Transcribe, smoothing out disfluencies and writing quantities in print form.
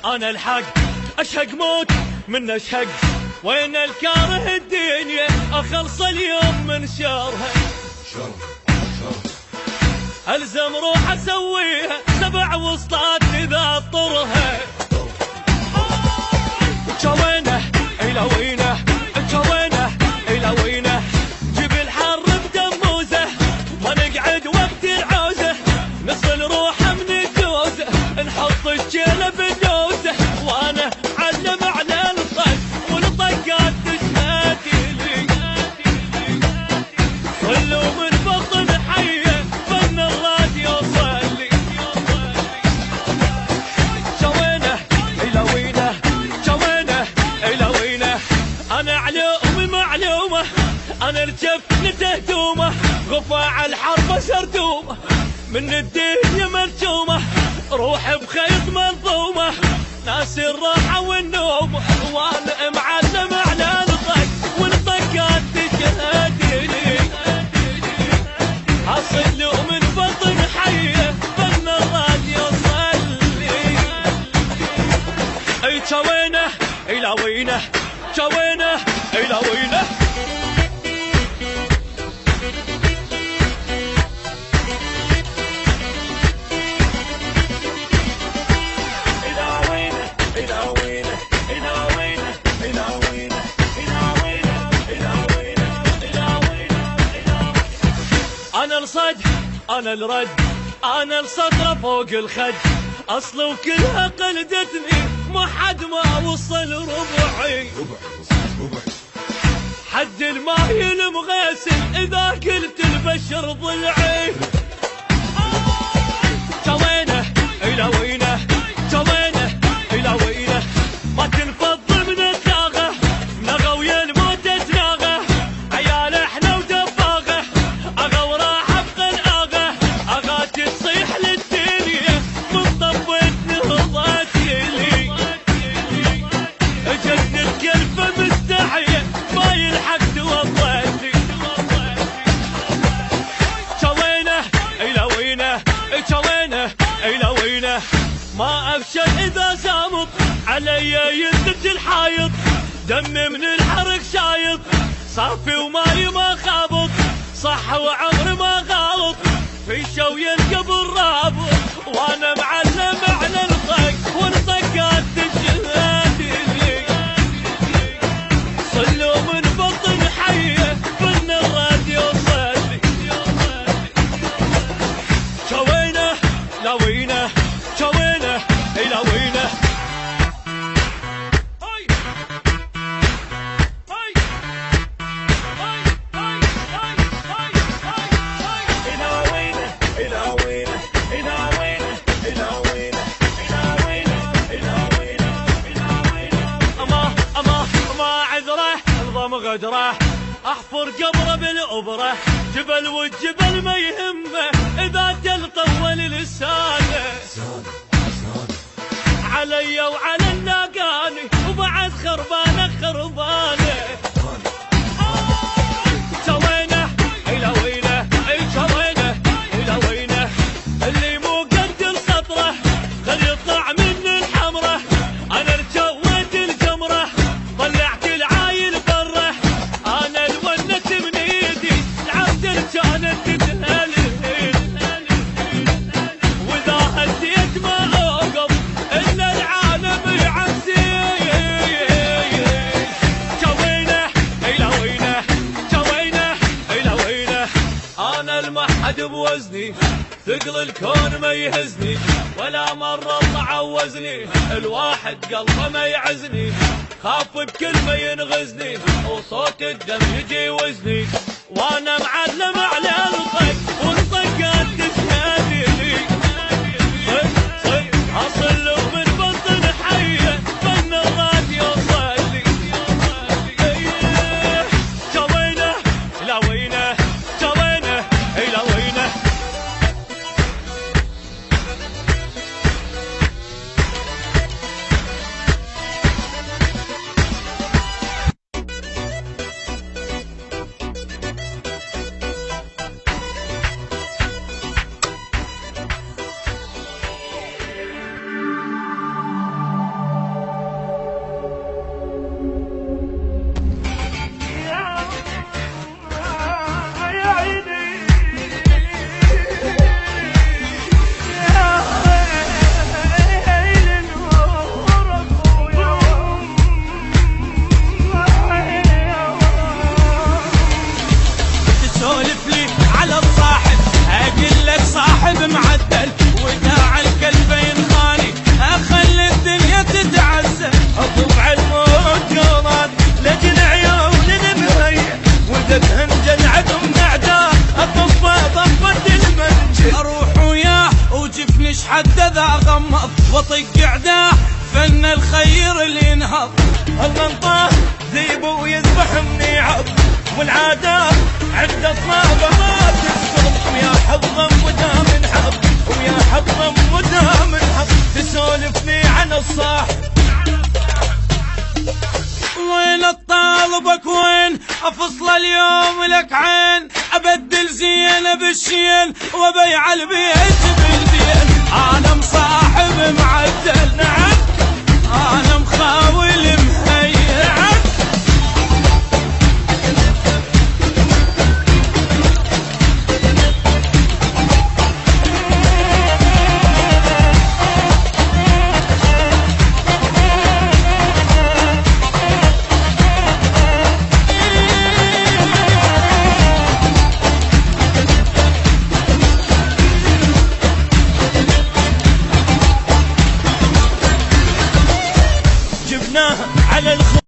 انا الحق اشهق موت من اشهق، وين الكاره الدنيا اخلص اليوم من شرها. الزم روح اسويها 7 وسطات اذا اضطرها. جوينه الى وينه، جوينه الى وينه، جيب الحر بدموزه ما نقعد وقت العوزه، نصل روحه من الجوزه نحط الجيله بالنوزه، وانا علم على الطق والطقات تشهد لي، صلوا من بطن حيه فن الراديو صلي. جوينه الى وينه، جوينه الى وينه، انا علومي معلومه، انا الجفن تهدومه، غفاع الحرب سردومه، من الدنيا مرجومه، روح بخيط منظومه، ناس الراحه والنوم، وانا معلم على الطق والطقات تشهد لي، اصل من بطن حيه فن الراديو صلي. اي جوينه الى وينه، جوينه الى وينه. انا الصد انا الرد، انا السطره فوق الخد، اصل وكلها قلدتني ما حد ما وصل ربعي، حد الماهي المغسل اذا قلت البشر ضلعي. جوينه الى وينه، جوينه الى وينه، ما تنفض من الداغه، نغى ويا الموت تناغه، عيال احنا ودباغه، اغا وراح ابقى الاغه، اغاتي تصيح للدنيا من طبت نهضتي لي، جن الكلفه مستحيه ما يلحق توضتي. جوينه الى وينه، جوينه الى وينه، ما افشل اذا سامط علي ينتج الحايط، دمي من الحرق شايط، صافي وماي ما خابط، صح وعمر ما غلط، في شوي القبر رابط، وانا معلم على الطق والطقات تشهد لي، صلوا من بطن حيه فن الراديو صلي. جوينه لا وينه، جوينه الى وينه. غدره احفر قبره بالابره، جبل والجبل ما يهمه اذا جل طول لسانه، علي وعلى الناقاني وبعد خربانه خربانه. جوينه الى وينه، اي جوينه الى وينه، اللي مو قد السطره خل يطلع من الحمره، انا رجويت الجمره طلعت العايل بره، انا الونت من ايدي العبد كانت تتهلل، واذا هديت ما اوقف الا العالم يعزي. جوينه الى وينه، جوينه الى وينه، انا المحد بوزني ثقل الكون ما يهزني، ولا مرة تعوزني الواحد قلبه ما يعزني، خاف بكلمة ينغزني وصوت الدم يجي وزني، وانا معلم على الطق والطقات تشهد لي، اصل من بطن حيه فن الراديو صلي. جوينه الى وينه، جوينه الى وينه. المنطاه ذيب ويذبحني عض، والعادات عند الصابة ما تسقط، ويا حظا ودام حظ، ويا حظا ودام حظ، تسولفني عن الصاح. وين اطالبك وين افصل اليوم لك عين، ابدل زين بالشين وبيع البيت بالدين. انا مصاحب معدل، نعم انا مخاول مهيئ، نعم جبناها على الخ